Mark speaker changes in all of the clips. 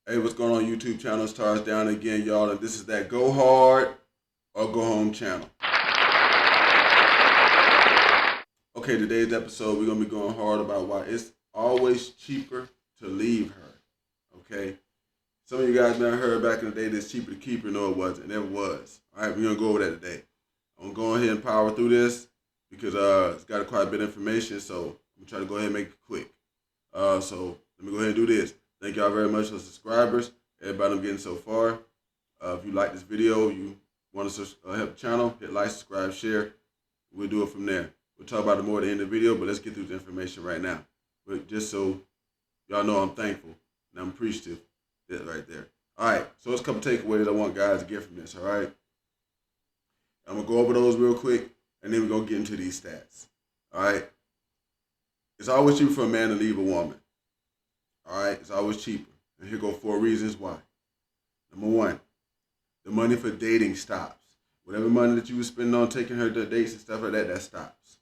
Speaker 1: Hey, what's going on YouTube channel? It's TaurusDownie again, y'all, and this is that Go Hard or Go Home channel. Okay, today's episode, we're going to be going hard about why it's always cheaper to leave her, okay? Some of you guys never heard back in the day that it's cheaper to keep her. No, it wasn't. It never was. All right, we're going to go over that today. I'm going to go ahead and power through this because it's got quite a bit of information, so I'm going to try to go ahead and make it quick. So let me go ahead and do this. Thank y'all very much for the subscribers, everybody I'm getting so far. If you like this video, you want to help the channel, hit like, subscribe, share. We'll do it from there. We'll talk about it more at the end of the video, but let's get through the information right now. But just so y'all know I'm thankful and I'm appreciative. That right there. All right, so there's a couple takeaways I want guys to get from this, all right? I'm going to go over those real quick, and then we're going to get into these stats, all right? It's always cheaper for a man to leave a woman. All right, it's always cheaper. And here go 4 reasons why. Number 1, the money for dating stops. Whatever money that you were spending on taking her to dates and stuff like that, that stops.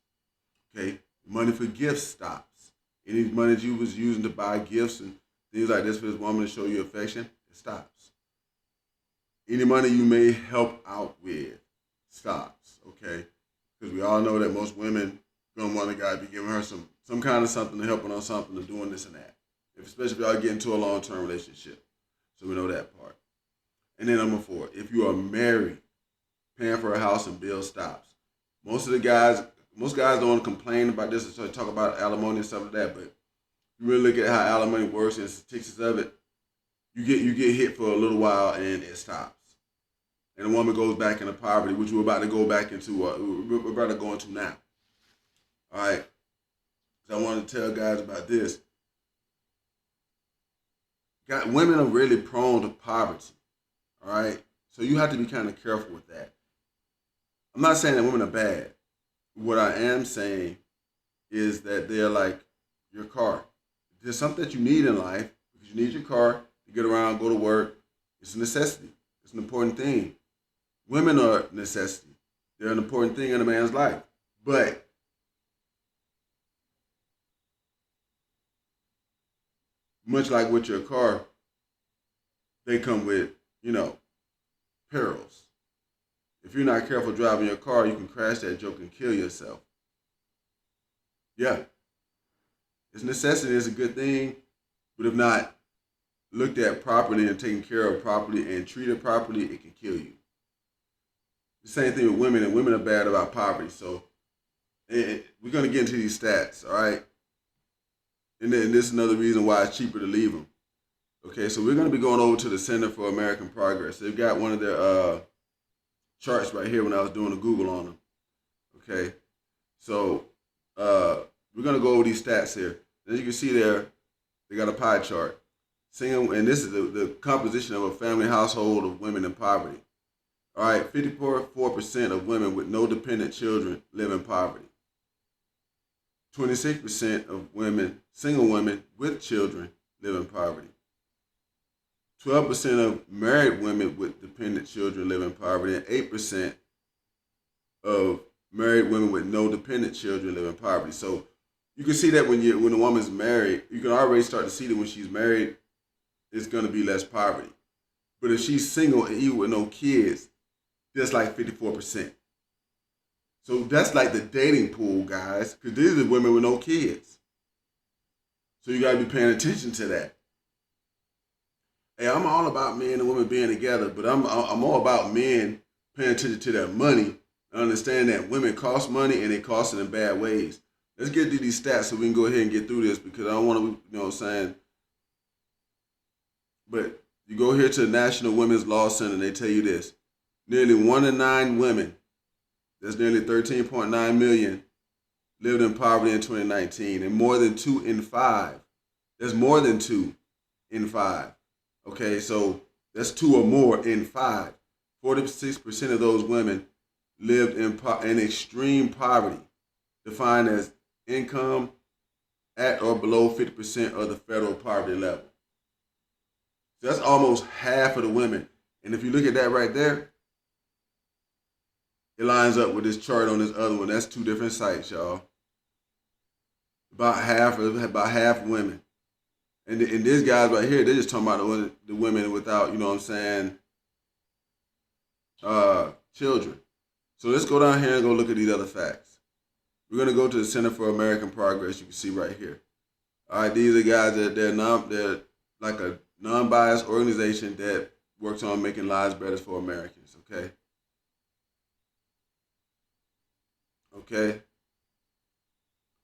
Speaker 1: Okay, money for gifts stops. Any money that you was using to buy gifts and things like this for this woman to show you affection, it stops. Any money you may help out with stops, okay? Because we all know that most women gonna want a guy to be giving her some kind of something to helping on something to doing this and that. Especially if y'all get into a long-term relationship. So we know that part. And then number 4, if you are married, paying for a house and bill stops. Most guys don't want to complain about this and talk about alimony and stuff like that, but you really look at how alimony works and statistics of it, you get hit for a little while and it stops. And the woman goes back into poverty, which we're about to go back into, we're about to go into now. All right. So I wanted to tell guys about this. Women are really prone to poverty, all right? So you have to be kind of careful with that. I'm not saying that women are bad. What I am saying is that they're like your car. There's something that you need in life because you need your car to get around, go to work. It's a necessity. It's an important thing. Women are a necessity. They're an important thing in a man's life. But much like with your car, they come with, perils. If you're not careful driving your car, you can crash that joke and kill yourself. Yeah. It's necessity, it's a good thing, but if not looked at properly and taken care of properly and treated properly, it can kill you. The same thing with women, and women are bad about poverty. So we're going to get into these stats, all right? And then this is another reason why it's cheaper to leave them. Okay, so we're going to be going over to the Center for American Progress. They've got one of their charts right here when I was doing a Google on them. Okay, so we're going to go over these stats here. As you can see there, they got a pie chart. And this is the composition of a family household of women in poverty. All right, 54% of women with no dependent children live in poverty. 26% of women, single women with children, live in poverty. 12% of married women with dependent children live in poverty, and 8% of married women with no dependent children live in poverty. So you can see that when a woman's married, you can already start to see that when she's married, it's going to be less poverty. But if she's single and even with no kids, that's like 54%. So that's like the dating pool, guys, because these are women with no kids. So you got to be paying attention to that. Hey, I'm all about men and women being together, but I'm all about men paying attention to their money and understand that women cost money and they cost it in bad ways. Let's get to these stats so we can go ahead and get through this because I don't want to, you know what I'm saying? But you go here to the National Women's Law Center and they tell you this. Nearly 1 in 9 women, that's nearly 13.9 million, lived in poverty in 2019, and more than 2 in 5. That's more than 2 in 5. Okay, so that's 2 or more in 5. 46% of those women lived in extreme poverty, defined as income at or below 50% of the federal poverty level. So that's almost half of the women. And if you look at that right there, it lines up with this chart on this other one. That's 2 different sites, y'all. About half women. And these guys right here, they're just talking about the women without, you know what I'm saying, children. So let's go down here and go look at these other facts. We're going to go to the Center for American Progress. You can see right here. All right, these are guys that they're like a non-biased organization that works on making lives better for Americans. Okay. Okay.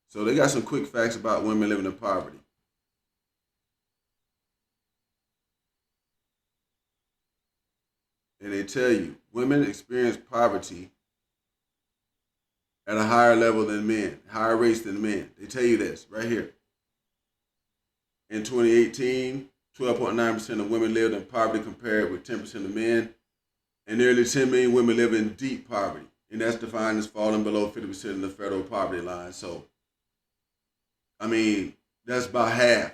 Speaker 1: So they got some quick facts about women living in poverty. And they tell you women experience poverty at a higher level than men, higher rates than men. They tell you this right here. In 2018, 12.9% of women lived in poverty compared with 10% of men. And nearly 10 million women live in deep poverty. And that's defined as falling below 50% of the federal poverty line. So, I mean, that's about half.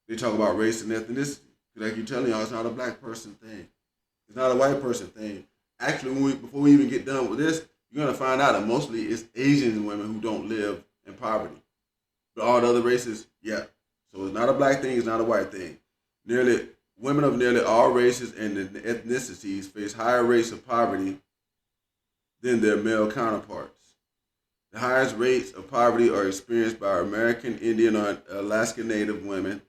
Speaker 1: They talk about race and ethnicity. Like you're telling y'all, it's not a black person thing. It's not a white person thing. Actually, before we even get done with this, you're going to find out that mostly it's Asian women who don't live in poverty. But all the other races, yeah. So it's not a black thing, it's not a white thing. Women of nearly all races and ethnicities face higher rates of poverty than their male counterparts. The highest rates of poverty are experienced by American Indian or Alaska Native women,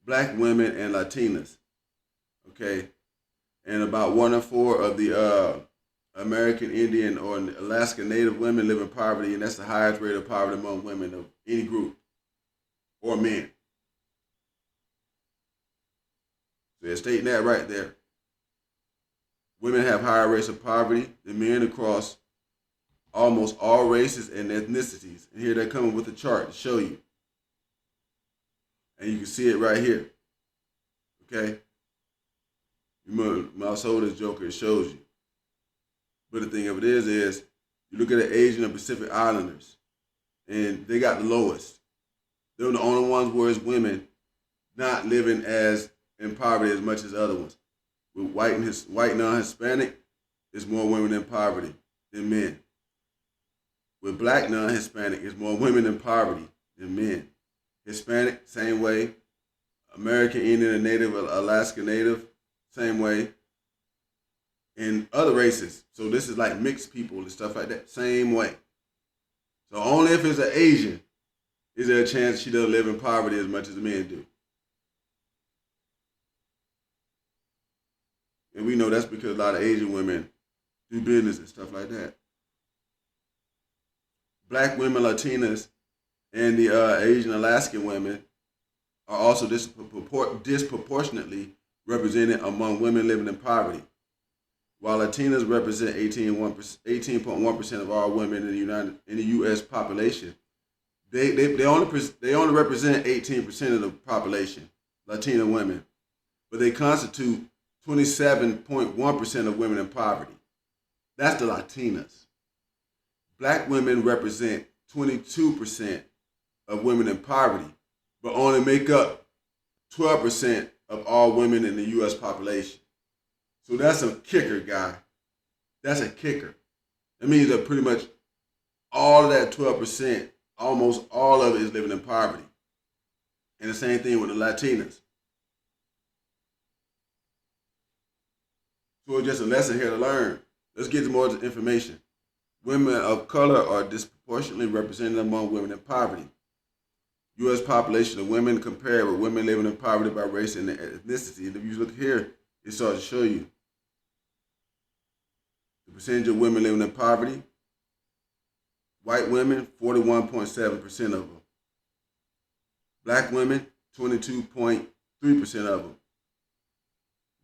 Speaker 1: black women, and Latinas. Okay? And about 1 in 4 of the American Indian or Alaska Native women live in poverty, and that's the highest rate of poverty among women of any group or men. So they're stating that right there. Women have higher rates of poverty than men across almost all races and ethnicities. And here they're coming with a chart to show you. And you can see it right here. Okay? You mouse over this joker, it shows you. But the thing of it is you look at the Asian and Pacific Islanders, and they got the lowest. They're the only ones where it's women not living as in poverty as much as other ones. With white non-Hispanic, there's more women in poverty than men. With black non-Hispanic, there's more women in poverty than men. Hispanic, same way. American Indian and Native, Alaska Native, same way. And other races, so this is like mixed people and stuff like that, same way. So only if it's an Asian is there a chance she doesn't live in poverty as much as the men do. And we know that's because a lot of Asian women do business and stuff like that. Black women, Latinas, and the Asian Alaskan women are also disproportionately represented among women living in poverty. While Latinas represent 18.1% of all women in the U.S. population, they only represent 18% of the population, Latina women, but they constitute 27.1% of women in poverty. That's the Latinas. Black women represent 22% of women in poverty, but only make up 12% of all women in the U.S. population. So that's a kicker, guy. That's a kicker. That means that pretty much all of that 12%, almost all of it is living in poverty. And the same thing with the Latinas. So it's just a lesson here to learn. Let's get to more information. Women of color are disproportionately represented among women in poverty. U.S. population of women compared with women living in poverty by race and ethnicity. And if you look here, it starts to show you the percentage of women living in poverty. White women, 41.7% of them. Black women, 22.3% of them.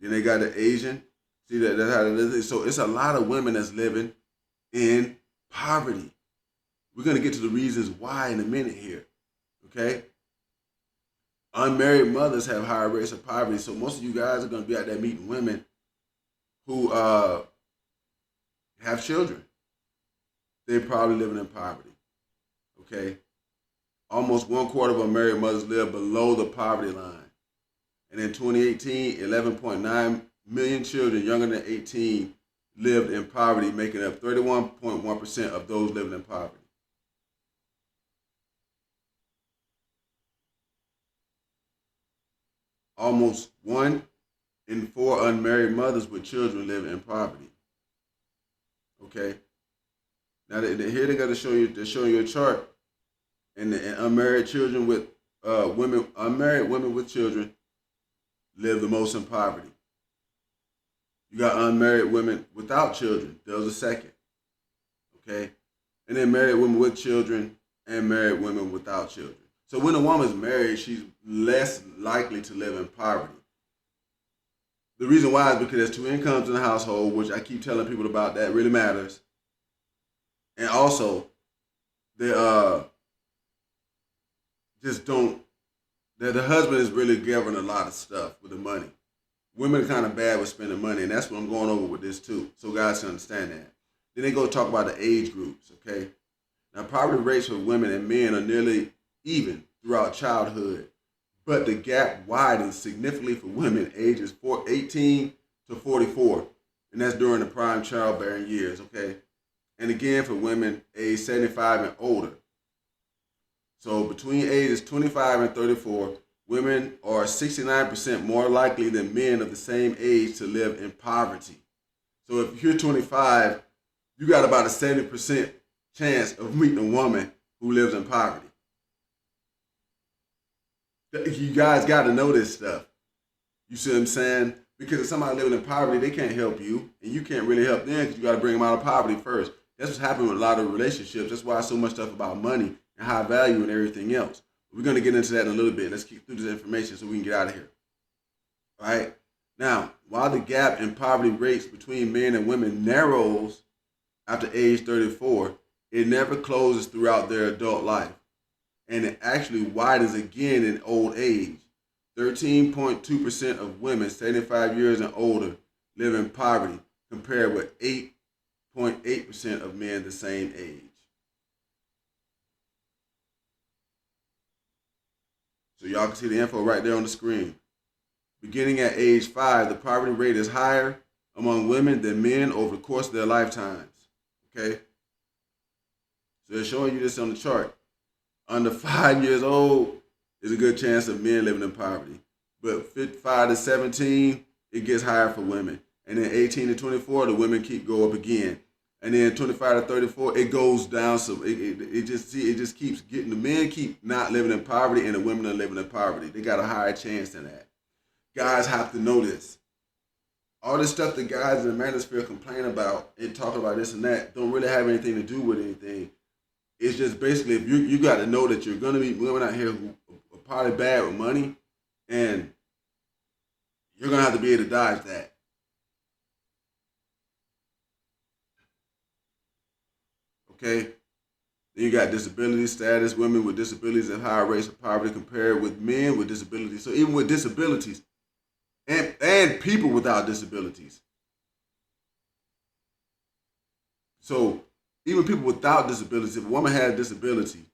Speaker 1: Then they got the Asian. See, that's how it is. So it's a lot of women that's living in poverty. We're going to get to the reasons why in a minute here. Okay? Unmarried mothers have higher rates of poverty. So most of you guys are going to be out there meeting women who have children. They're probably living in poverty. Okay? Almost 1/4 of unmarried mothers live below the poverty line. And in 2018, 11.9 million children younger than 18 lived in poverty, making up 31.1% of those living in poverty. almost 1 in 4 unmarried mothers with children live in poverty. Okay. Now here they got to show you. They're showing you a chart, and unmarried children with unmarried women with children live the most in poverty. You got unmarried women without children. Those are second. Okay, and then married women with children and married women without children. So when a woman's married, she's less likely to live in poverty. The reason why is because there's 2 incomes in the household, which I keep telling people about. That really matters. And also, they just don't. The husband is really governing a lot of stuff with the money. Women are kind of bad with spending money, and that's what I'm going over with this too. So guys can understand that. Then they go talk about the age groups. Okay, now poverty rates for women and men are nearly even throughout childhood, but the gap widens significantly for women ages 18 to 44, and that's during the prime childbearing years. Okay. And again, for women age 75 and older. So between ages 25 and 34, women are 69% more likely than men of the same age to live in poverty. So if you're 25, you got about a 70% chance of meeting a woman who lives in poverty. You guys got to know this stuff. You see what I'm saying? Because if somebody living in poverty, they can't help you, and you can't really help them because you got to bring them out of poverty first. That's what's happening with a lot of relationships. That's why so much stuff about money and high value and everything else. We're going to get into that in a little bit. Let's keep through this information so we can get out of here. All right? Now, while the gap in poverty rates between men and women narrows after age 34, it never closes throughout their adult life. And it actually widens again in old age. 13.2% of women 75 years and older live in poverty, compared with 8.8% of men the same age. So y'all can see the info right there on the screen. Beginning at age 5, the poverty rate is higher among women than men over the course of their lifetimes. Okay? So they're showing you this on the chart. Under 5 years old is a good chance of men living in poverty. But 5 to 17, it gets higher for women. And then 18 to 24, the women go up again. And then 25 to 34, it goes down. So it just keeps getting, the men keep not living in poverty and the women are living in poverty. They got a higher chance than that. Guys have to know this. All this stuff that guys in the manosphere complain about and talk about this and that don't really have anything to do with anything. It's just basically, if you got to know that you're going to be women out here who are probably bad with money, and you're going to have to be able to dodge that. Okay? Then you got disability status. Women with disabilities have higher rates of poverty compared with men with disabilities. So even with disabilities, and people without disabilities. So even people without disabilities, if a woman has a disability,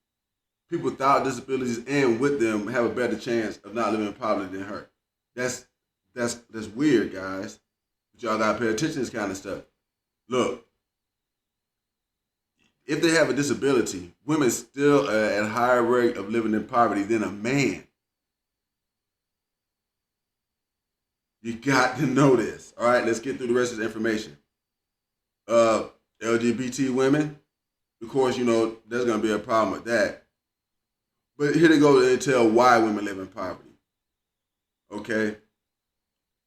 Speaker 1: people without disabilities and with them have a better chance of not living in poverty than her. That's weird, guys. But y'all gotta pay attention to this kind of stuff. Look, if they have a disability, women still at a higher rate of living in poverty than a man. You got to know this. All right, let's get through the rest of the information. LGBT women, of course, you know, there's going to be a problem with that. But here they go and tell why women live in poverty. Okay?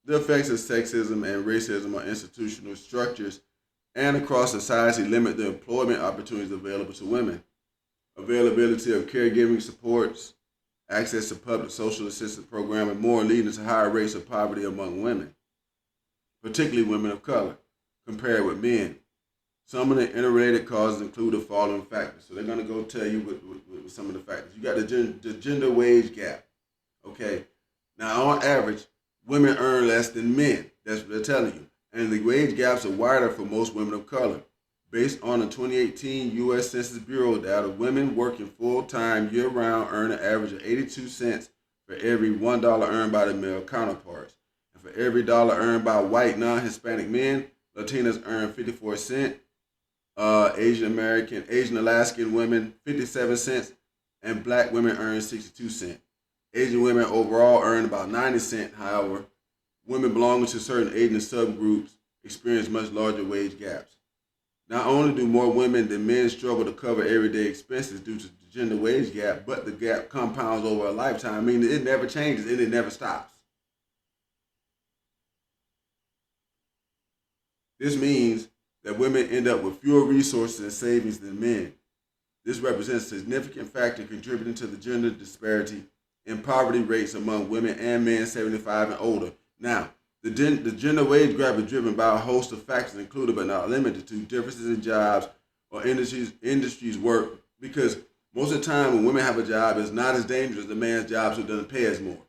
Speaker 1: The effects of sexism and racism on institutional structures and across society limit the employment opportunities available to women. Availability of caregiving supports, access to public social assistance program, and more leading to higher rates of poverty among women, particularly women of color, compared with men. Some of the interrelated causes include the following factors. So they're going to go tell you with some of the factors. You got the gender wage gap. Okay. Now, on average, women earn less than men. That's what they're telling you. And the wage gaps are wider for most women of color. Based on the 2018 U.S. Census Bureau data, women working full-time year-round earn an average of 82 cents for every $1 earned by their male counterparts. And for every dollar earned by white non-Hispanic men, Latinas earn 54 cents, Asian Alaskan women 57 cents, and black women earn 62 cents. Asian women overall earn about 90 cents. However, women belonging to certain Asian subgroups experience much larger wage gaps. Not only do more women than men struggle to cover everyday expenses due to the gender wage gap, but the gap compounds over a lifetime. I mean, it never changes and it never stops. This means that women end up with fewer resources and savings than men. This represents a significant factor contributing to the gender disparity in poverty rates among women and men 75 and older. Now, the gender wage gap is driven by a host of factors, included but not limited to differences in jobs or industries work. Because most of the time, when women have a job, it's not as dangerous as a man's job, so it doesn't pay as more.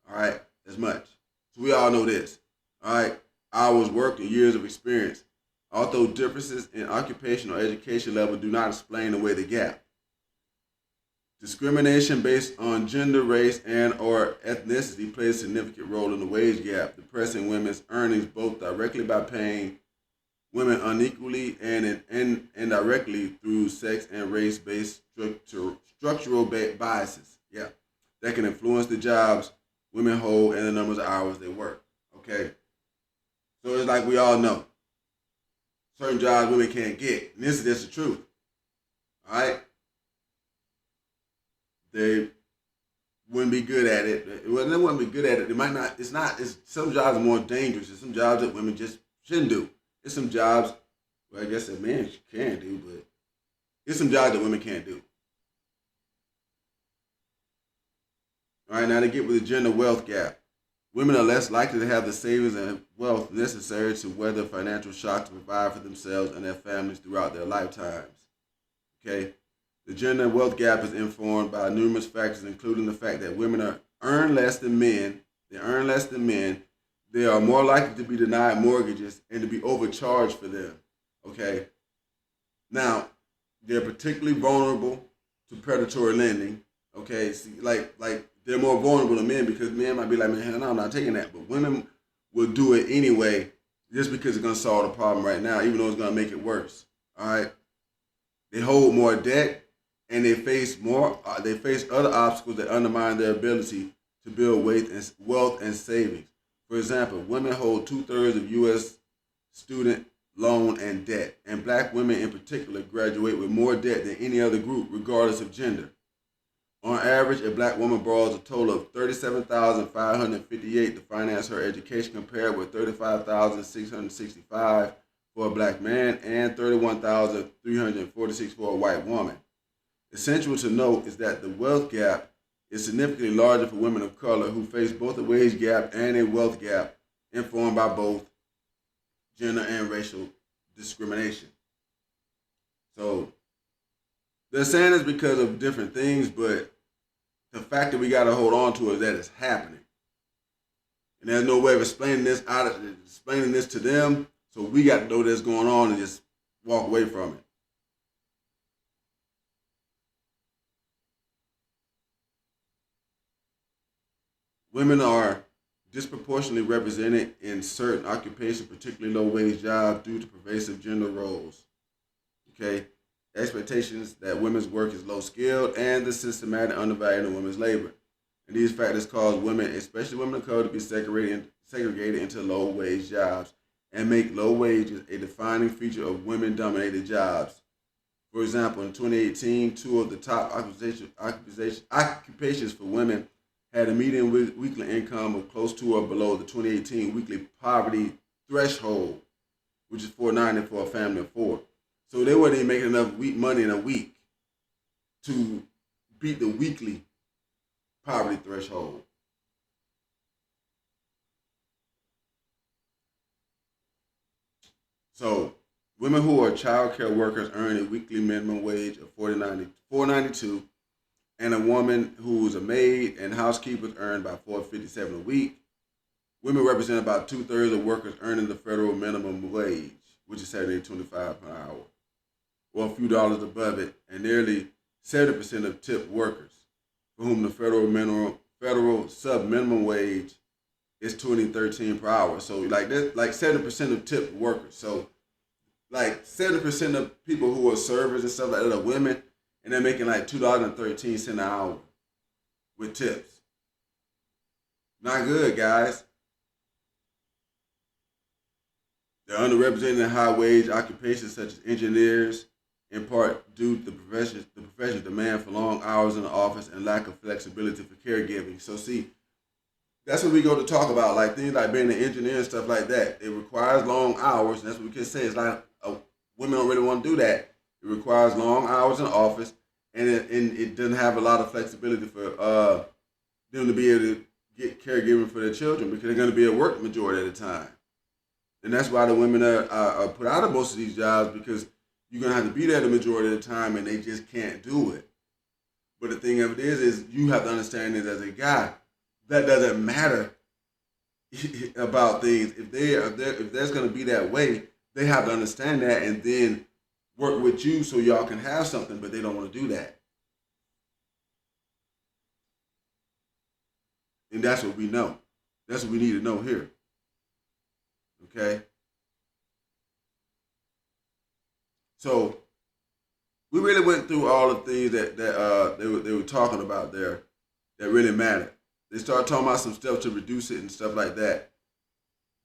Speaker 1: All right, as much. So we all know this. All right, hours worked and years of experience. Although differences in occupational education level do not explain away the gap. Discrimination based on gender, race, and or ethnicity plays a significant role in the wage gap, depressing women's earnings both directly by paying women unequally and indirectly through sex and race-based structural biases. Yeah, that can influence the jobs women hold and the numbers of hours they work. Okay, so it's like we all know, certain jobs women can't get, and this is just the truth. All right. They wouldn't be good at it. Well, they wouldn't be good at it. They might not. It's not. It's some jobs are more dangerous. There's some jobs that women just shouldn't do. It's some jobs. Well, I guess that men can do, but it's some jobs that women can't do. All right. Now to get with the gender wealth gap, women are less likely to have the savings and wealth necessary to weather financial shock to provide for themselves and their families throughout their lifetimes. Okay. The gender wealth gap is informed by numerous factors, including the fact that women earn less than men. They earn less than men. They are more likely to be denied mortgages and to be overcharged for them. Okay. Now, they're particularly vulnerable to predatory lending. Okay. See, like they're more vulnerable than men because men might be like, man, no, I'm not taking that. But women will do it anyway just because it's going to solve the problem right now, even though it's going to make it worse. All right. They hold more debt. And they face other obstacles that undermine their ability to build wealth and savings. For example, women hold 2/3 of U.S. student loan and debt, and black women in particular graduate with more debt than any other group, regardless of gender. On average, a black woman borrows a total of $37,558 to finance her education, compared with $35,665 for a black man and $31,346 for a white woman. Essential to note is that the wealth gap is significantly larger for women of color who face both a wage gap and a wealth gap informed by both gender and racial discrimination. So they're saying it's because of different things, but the fact that we got to hold on to is that it's happening. And there's no way of explaining this to them, so we got to know that's going on and just walk away from it. Women are disproportionately represented in certain occupations, particularly low-wage jobs, due to pervasive gender roles. Okay, expectations that women's work is low-skilled and the systematic undervaluing of women's labor. And these factors cause women, especially women of color, to be segregated into low-wage jobs and make low wages a defining feature of women-dominated jobs. For example, in 2018, two of the top occupations for women had a median weekly income of close to or below the 2018 weekly poverty threshold, which is $490 for a family of four. So they weren't even making enough money in a week to beat the weekly poverty threshold. So women who are child care workers earn a weekly minimum wage of $492, and a woman who is a maid and housekeepers earn about $457 a week. Women represent about 2/3 of workers earning the federal minimum wage, which is $7.25 per hour, or a few dollars above it, and nearly 70% of tipped workers, for whom the federal sub-minimum wage is $20.13 per hour. So like 70% of tipped workers. So like 70% of people who are servers and stuff like that are women, and they're making like $2.13 an hour with tips. Not good, guys. They're underrepresented in high wage occupations such as engineers, in part due to the profession's demand for long hours in the office and lack of flexibility for caregiving. So see, that's what we go to talk about, like things like being an engineer and stuff like that. It requires long hours, and that's what we can say. It's like women don't really want to do that. It requires long hours in the office, and it doesn't have a lot of flexibility for them to be able to get caregiving for their children because they're going to be at work the majority of the time. And that's why the women are put out of most of these jobs because you're going to have to be there the majority of the time, and they just can't do it. But the thing of it is you have to understand this as a guy. That doesn't matter about things. If there's going to be that way, they have to understand that and then work with you so y'all can have something. But they don't want to do that, and that's what we know. That's what we need to know here. Okay, so we really went through all the things that they were talking about there that really mattered. They started talking about some stuff to reduce it and stuff like that.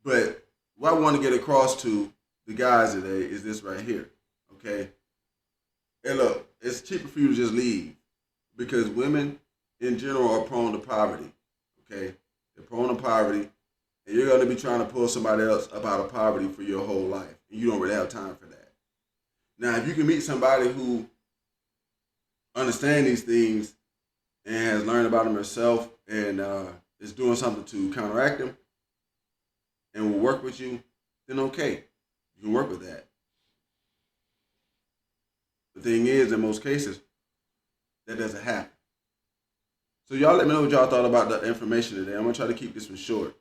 Speaker 1: But what I want to get across to the guys today is this right here. Okay, hey, look, it's cheaper for you to just leave because women in general are prone to poverty. Okay, they're prone to poverty, and you're going to be trying to pull somebody else up out of poverty for your whole life, and you don't really have time for that. Now, if you can meet somebody who understands these things and has learned about them herself and is doing something to counteract them and will work with you, then okay, you can work with that. The thing is, in most cases, that doesn't happen. So y'all let me know what y'all thought about the information today. I'm gonna try to keep this one short.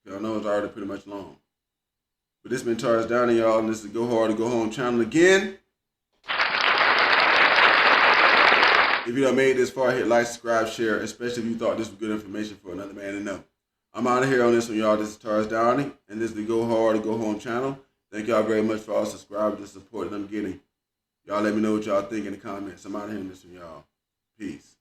Speaker 1: Cause I know it's already pretty much long. But this has been TaurusDownie, y'all, and this is the Go Hard or Go Home channel again. If you done made this far, hit like, subscribe, share, especially if you thought this was good information for another man to know. I'm out of here on this one, y'all. This is TaurusDownie, and this is the Go Hard or Go Home channel. Thank y'all very much for all subscribers and support that I'm getting. Y'all let me know what y'all think in the comments. I'm out of here on this one, y'all. Peace.